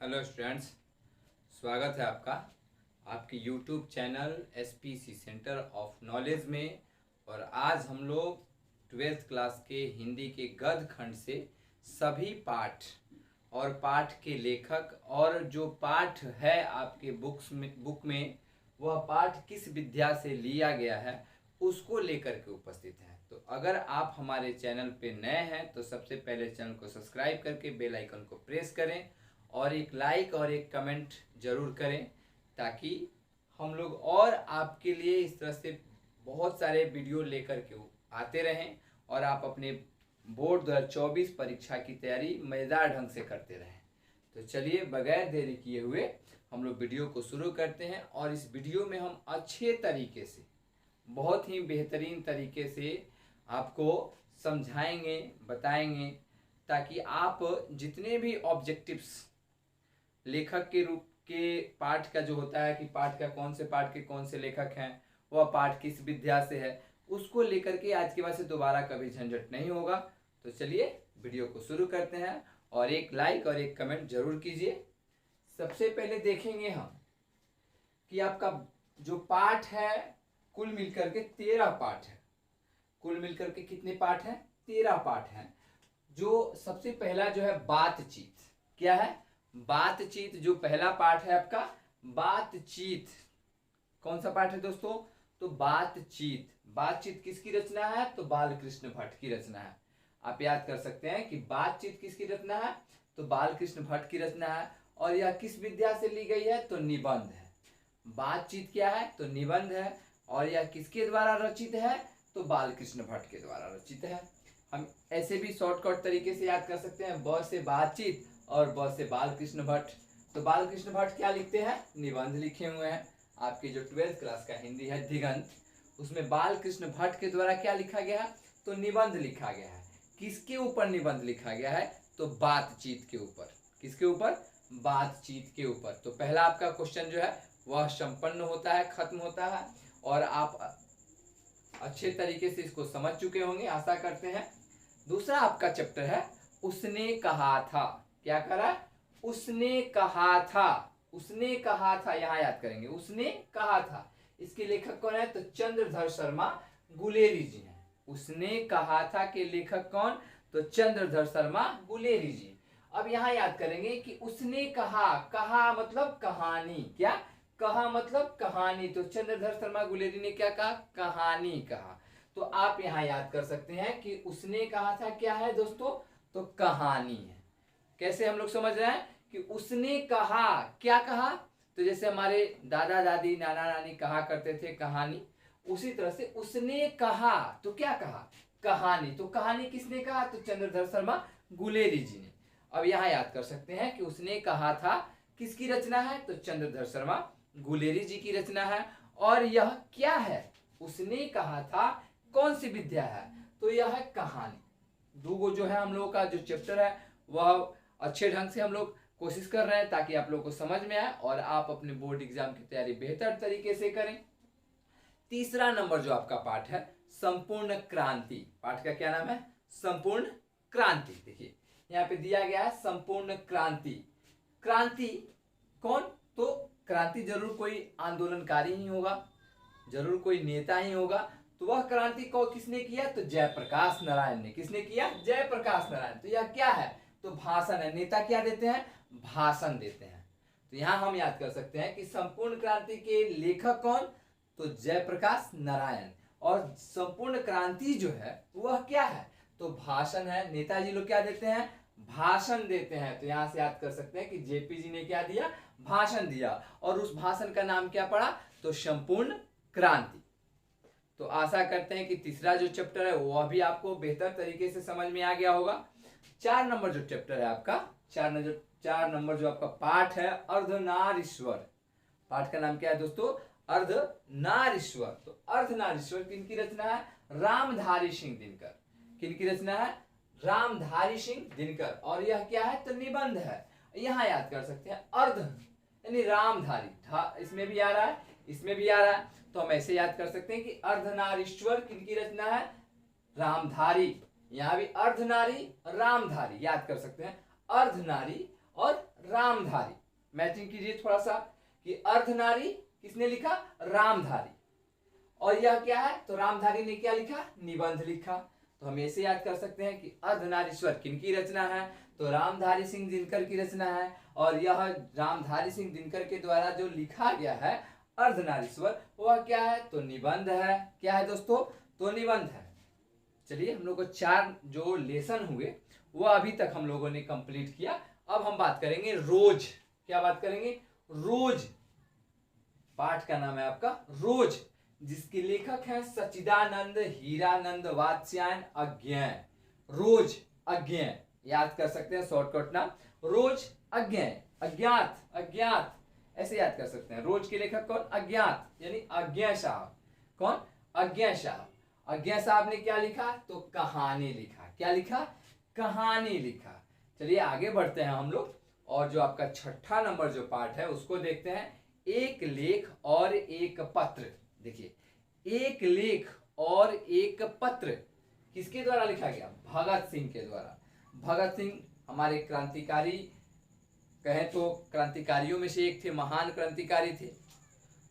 Hello students, स्वागत है आपका आपके YouTube channel SPC centre of knowledge में। और आज हम लोग 12th क्लास के हिंदी के गद्य खंड से सभी पाठ और पाठ के लेखक और जो पाठ है आपके बुक में वह पाठ किस विद्या से लिया गया है उसको लेकर के उपस्थित हैं। तो अगर आप हमारे चैनल पे नए हैं तो सबसे पहले चैनल को सब्सक्राइब करके बेल आइकन को प्रेस करें और एक लाइक और एक कमेंट जरूर करें, ताकि हम लोग और आपके लिए इस तरह से बहुत सारे वीडियो लेकर के आते रहें और आप अपने बोर्ड 2024 परीक्षा की तैयारी मज़ेदार ढंग से करते रहें। तो चलिए बगैर देरी किए हुए हम लोग वीडियो को शुरू करते हैं। और इस वीडियो में हम अच्छे तरीके से, बहुत ही बेहतरीन तरीके से आपको समझाएंगे, बताएंगे, ताकि आप जितने भी ऑब्जेक्टिव्स लेखक के रूप के पाठ का जो होता है कि पाठ का कौन से पाठ के कौन से लेखक हैं, वह पाठ किस विद्या से है, उसको लेकर के आज के बाद से दोबारा कभी झंझट नहीं होगा। तो चलिए वीडियो को शुरू करते हैं और एक लाइक और एक कमेंट जरूर कीजिए। सबसे पहले देखेंगे हम कि आपका जो पाठ है कुल मिलकर के 13 पाठ है। कुल मिलकर के कितने पाठ हैं? 13 पाठ हैं। जो सबसे पहला जो है बातचीत, क्या है? बातचीत। जो पहला पाठ है आपका बातचीत, कौन सा पाठ है दोस्तों? तो बातचीत। बातचीत किसकी रचना है? तो बालकृष्ण भट्ट की रचना है। आप याद कर सकते हैं कि बातचीत किसकी रचना है? तो बालकृष्ण भट्ट की रचना है। और यह किस विद्या से ली गई है? तो निबंध है। बातचीत क्या है? तो निबंध है। और यह किसके द्वारा रचित है? तो बालकृष्ण भट्ट के द्वारा रचित है। हम ऐसे भी शॉर्टकट तरीके से याद कर सकते हैं, ब से बातचीत और ब से बालकृष्ण भट्ट। तो बालकृष्ण भट्ट क्या लिखते हैं? निबंध लिखे हुए हैं। आपके जो 12th क्लास का हिंदी है दिगंत, उसमें बालकृष्ण भट्ट के द्वारा क्या लिखा गया है? तो निबंध लिखा गया है। किसके ऊपर निबंध लिखा गया है? तो बातचीत के ऊपर। किसके ऊपर? बातचीत के ऊपर। तो पहला आपका क्वेश्चन जो है वह संपन्न होता है, खत्म होता है। और आप अच्छे तरीके से इसको समझ चुके होंगे, आशा करते हैं। दूसरा आपका चैप्टर है उसने कहा था। क्या करा? उसने कहा था। उसने कहा था, यहां याद करेंगे, उसने कहा था। इसके लेखक कौन है? तो चंद्रधर शर्मा गुलेरी जी हैं। उसने कहा था के लेखक कौन? तो चंद्रधर शर्मा गुलेरी जी। अब यहां याद करेंगे कि उसने कहा, कहा मतलब कहानी। क्या? कहा मतलब कहानी। तो चंद्रधर शर्मा गुलेरी ने क्या कहा? कहानी कहा। तो आप यहां याद कर सकते हैं कि उसने कहा था क्या है दोस्तों? तो कहानी है। कैसे हम लोग समझ रहे हैं कि उसने कहा, क्या कहा? तो जैसे हमारे दादा दादी नाना नानी कहा करते थे कहानी, उसी तरह से उसने कहा तो क्या कहा? कहानी। तो कहानी किसने कहा? तो चंद्रधर शर्मा गुलेरी जी ने। अब यहां याद कर सकते हैं कि उसने कहा था किसकी रचना है? तो चंद्रधर शर्मा गुलेरी जी की रचना है। और यह क्या है? उसने कहा था कौन सी विद्या है? तो यह है कहानी। दूगो जो है हम लोगों का जो चैप्टर है वह अच्छे ढंग से हम लोग कोशिश कर रहे हैं ताकि आप लोगों को समझ में आए और आप अपने बोर्ड एग्जाम की तैयारी बेहतर तरीके से करें। तीसरा नंबर जो आपका पाठ है संपूर्ण क्रांति। पाठ का क्या नाम है? संपूर्ण क्रांति। देखिए यहाँ पे दिया गया है संपूर्ण क्रांति। क्रांति कौन? तो क्रांति जरूर कोई आंदोलनकारी ही होगा, जरूर कोई नेता ही होगा। तो वह क्रांति को किसने किया? तो जयप्रकाश नारायण ने। किसने किया? जयप्रकाश नारायण। तो यह क्या है? तो भाषण है। नेता क्या देते हैं? भाषण देते हैं। तो यहां हम याद कर सकते हैं कि संपूर्ण क्रांति के लेखक कौन? तो जयप्रकाश नारायण। और संपूर्ण क्रांति जो है वह क्या है? तो भाषण है। नेताजी लोग क्या देते हैं? भाषण देते हैं। तो यहां से याद कर सकते हैं कि जेपी जी ने क्या दिया? भाषण दिया। और उस भाषण का नाम क्या पड़ा? तो संपूर्ण क्रांति। तो आशा करते हैं कि तीसरा जो चैप्टर है वह भी आपको बेहतर तरीके से समझ में आ गया होगा। 4 नंबर जो चैप्टर है आपका, 4 नंबर जो आपका पाठ है अर्धनारीश्वर। पाठ का नाम क्या है दोस्तों? अर्धनारीश्वर। तो अर्धनारीश्वर किनकी रचना है? रामधारी सिंह दिनकर। किनकी रचना है? रामधारी सिंह दिनकर। और यह क्या है? तो निबंध है। यहां याद कर सकते हैं अर्ध यानी रामधारी, इसमें भी आ रहा है, इसमें भी आ रहा है। तो हम ऐसे याद कर सकते हैं कि अर्धनारीश्वर किनकी रचना है? रामधारी। यहां भी अर्धनारी रामधारी याद कर सकते हैं। अर्धनारी और रामधारी। मैचिंग कीजिए थोड़ा सा कि अर्धनारी किसने लिखा, रामधारी। और यह क्या है, तो रामधारी ने क्या लिखा, निबंध लिखा। तो हम ऐसे याद कर सकते हैं कि अर्धनारीश्वर किनकी रचना है, तो रामधारी सिंह दिनकर की रचना है। और यह रामधारी सिंह दिनकर के द्वारा जो लिखा गया है अर्धनारीश्वर वह क्या है, तो निबंध है। क्या है दोस्तों, तो निबंध है। चलिए हम लोग को 4 जो लेसन हुए वह अभी तक हम लोगों ने कंप्लीट किया। अब हम बात करेंगे रोज। क्या बात करेंगे, रोज। पाठ का नाम है आपका रोज, जिसके लेखक हैं सच्चिदानंद हीरानंद वात्स्यायन अज्ञेय। रोज अज्ञेय याद कर सकते हैं, शॉर्टकट नाम रोज अज्ञेय, अज्ञात अज्ञात ऐसे याद कर सकते हैं। रोज के लेखक कौन, अज्ञात यानी अज्ञेय साहब। कौन, अज्ञेय साहब। अज्ञेय साहब ने क्या लिखा, तो कहानी लिखा। क्या लिखा, कहानी लिखा। चलिए आगे बढ़ते हैं हम लोग, और जो आपका 6ठा नंबर जो पार्ट है उसको देखते हैं, एक लेख और एक पत्र। देखिए, एक लेख और एक पत्र किसके द्वारा लिखा गया, भगत सिंह के द्वारा। भगत सिंह हमारे क्रांतिकारी, कहें तो क्रांतिकारियों में से एक थे, महान क्रांतिकारी थे।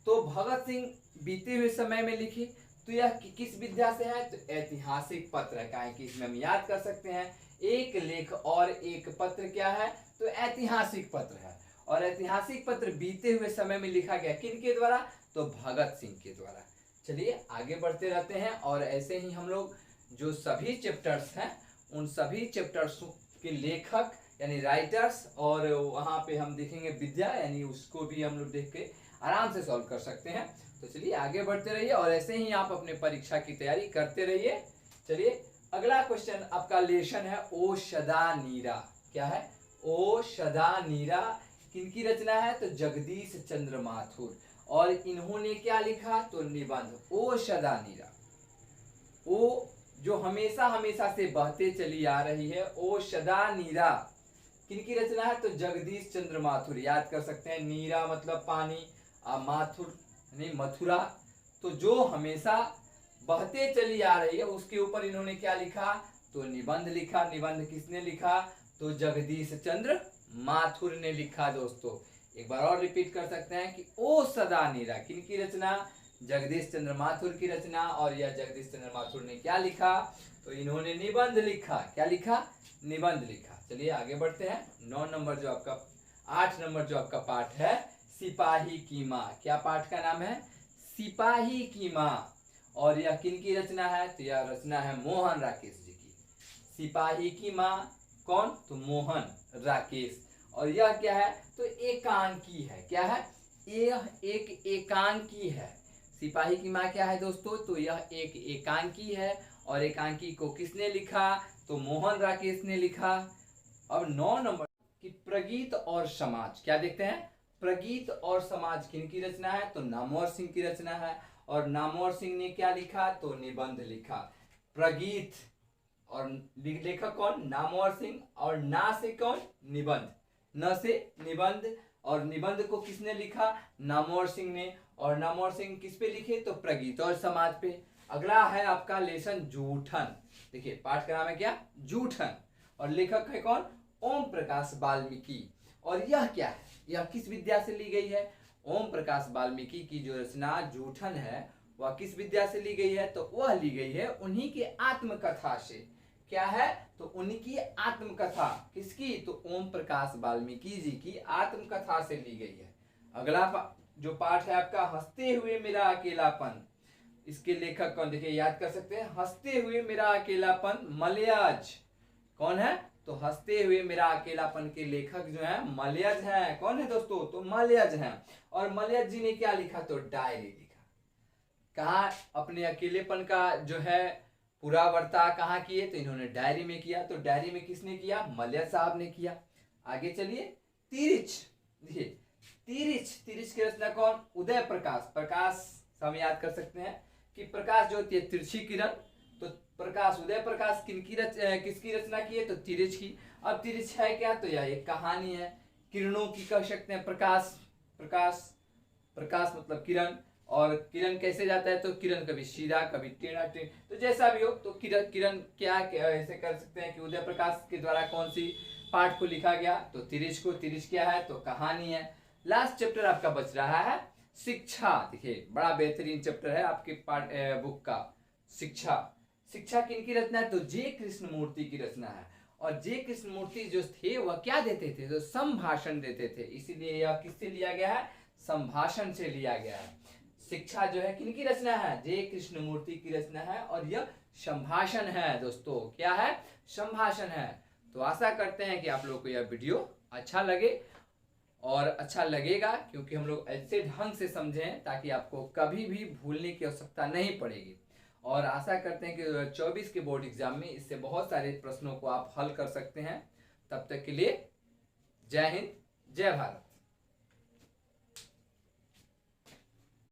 तो भगत सिंह बीते हुए समय में लिखे, तो यह किस विद्या से है, तो ऐतिहासिक पत्र है। काहे कि इसमें हम याद कर सकते हैं एक लेख और एक पत्र क्या है, तो ऐतिहासिक पत्र है। और ऐतिहासिक पत्र बीते हुए समय में लिखा गया किनके द्वारा, तो भगत सिंह के द्वारा। चलिए आगे बढ़ते रहते हैं, और ऐसे ही हम लोग जो सभी चैप्टर्स हैं उन सभी चैप्टर्स के लेखक यानी राइटर्स, और वहाँ पे हम देखेंगे विद्या, यानी उसको भी हम लोग देख के आराम से सॉल्व कर सकते हैं। तो चलिए आगे बढ़ते रहिए, और ऐसे ही आप अपने परीक्षा की तैयारी करते रहिए। चलिए अगला क्वेश्चन आपका लेशन है ओषधा नीरा। क्या है, ओषधा नीरा किनकी रचना है, तो जगदीश चंद्र माथुर। और इन्होंने क्या लिखा, तो निबंध ओषधा नीरा। ओ जो हमेशा हमेशा से बहते चली आ रही है, ओषधा नीरा किनकी रचना है, तो जगदीश चंद्र माथुर। याद कर सकते हैं, नीरा मतलब पानी, माथुर यानी मथुरा। तो जो हमेशा बहते चली आ रही है उसके ऊपर इन्होंने क्या लिखा, तो निबंध लिखा। निबंध किसने लिखा, तो जगदीश चंद्र माथुर ने लिखा। दोस्तों एक बार और रिपीट कर सकते हैं कि ओषधा नीरा किनकी रचना, जगदीश चंद्र माथुर की रचना। और यह जगदीश चंद्र माथुर ने क्या लिखा, तो इन्होंने निबंध लिखा। क्या लिखा, निबंध लिखा। चलिए आगे बढ़ते हैं। 9 नंबर जो आपका 8 नंबर जो आपका पाठ है सिपाही की माँ। क्या पाठ का नाम है, सिपाही की माँ। और यह किनकी रचना है, तो यह रचना है मोहन राकेश जी की। सिपाही की माँ कौन, तो मोहन राकेश। और यह क्या है, तो एकांकी है। क्या है, यह एक एकांकी है। सिपाही की माँ क्या है दोस्तों, तो यह एक एकांकी है। और एकांकी को किसने लिखा, तो मोहन राकेश ने लिखा। अब 9 नंबर की प्रगीत और समाज। क्या देखते हैं, प्रगीत और समाज किनकी रचना है, तो नामवर सिंह की रचना है। और नामवर सिंह ने क्या लिखा, तो निबंध लिखा। प्रगीत और लेखक कौन, नामवर सिंह। और ना से कौन, निबंध, न से निबंध। और निबंध को किसने लिखा, नामवर सिंह ने। और नामवर सिंह किस पे लिखे, तो प्रगीत और समाज पे। अगला है आपका लेसन जूठन। देखिए पाठ का नाम है क्या, जूठन। और लेखक है कौन, ओम प्रकाश वाल्मीकि। और यह क्या है, यह किस विद्या से ली गई है, ओम प्रकाश वाल्मीकि की जो रचना जूठन है वह किस विद्या से ली गई है, तो वह ली गई है उन्हीं के आत्मकथा से। क्या है, तो उन्हीं की आत्मकथा, किसकी, तो ओम प्रकाश वाल्मीकि जी की आत्मकथा से ली गई है। अगला जो पाठ है आपका हंसते हुए मेरा अकेलापन। इसके लेखक कौन, देखिए याद कर सकते हैं, हंसते हुए मेरा अकेलापन मलयज। कौन है, तो हंसते हुए मेरा अकेलापन के लेखक जो है मलयज हैं। कौन है दोस्तों, तो मलयज हैं। और मलयज जी ने क्या लिखा, तो डायरी लिखा। कहा अपने अकेलेपन का जो है पूरा वर्ता कहाँ किए, तो इन्होंने डायरी में किया। तो डायरी में किसने किया, मलयज साहब ने किया। आगे चलिए तिरिच। देखिए तिरिच, तिरिच की रचना कौन, उदय प्रकाश। प्रकाश हम याद कर सकते हैं कि प्रकाश जो होती है तिरछी किरण, तो प्रकाश उदय प्रकाश किसकी रचना की है, तो तिरिच की। अब तिरिच है क्या, तो यह एक कहानी है, किरणों की कह सकते हैं। प्रकाश प्रकाश प्रकाश मतलब किरण। और किरण कैसे जाता है, तो किरण कभी सीधा कभी टेढ़ा, तो जैसा भी हो, तो किरण किरण क्या ऐसे कर सकते हैं कि उदय प्रकाश के द्वारा कौन सी पार्ट को लिखा गया। तो तिरिच क्या है, तो कहानी है। लास्ट चैप्टर आपका बच रहा है शिक्षा। देखिए बड़ा बेहतरीन चैप्टर है आपके पार्ट बुक का, शिक्षा। शिक्षा किनकी रचना है, तो जे कृष्णमूर्ति की रचना है। और जे कृष्णमूर्ति जो थे वह क्या देते थे, तो संभाषण देते थे, इसीलिए यह किससे लिया गया है, संभाषण से लिया गया है। शिक्षा जो है किनकी रचना है, जे कृष्णमूर्ति की रचना है, और यह संभाषण है दोस्तों, क्या है, संभाषण है। तो आशा करते हैं कि आप लोगों को यह वीडियो अच्छा लगे और अच्छा लगेगा, क्योंकि हम लोग ऐसे ढंग से समझें ताकि आपको कभी भी भूलने की आवश्यकता नहीं पड़ेगी। और आशा करते हैं कि 24 के बोर्ड एग्जाम में इससे बहुत सारे प्रश्नों को आप हल कर सकते हैं। तब तक के लिए जय हिंद, जय भारत।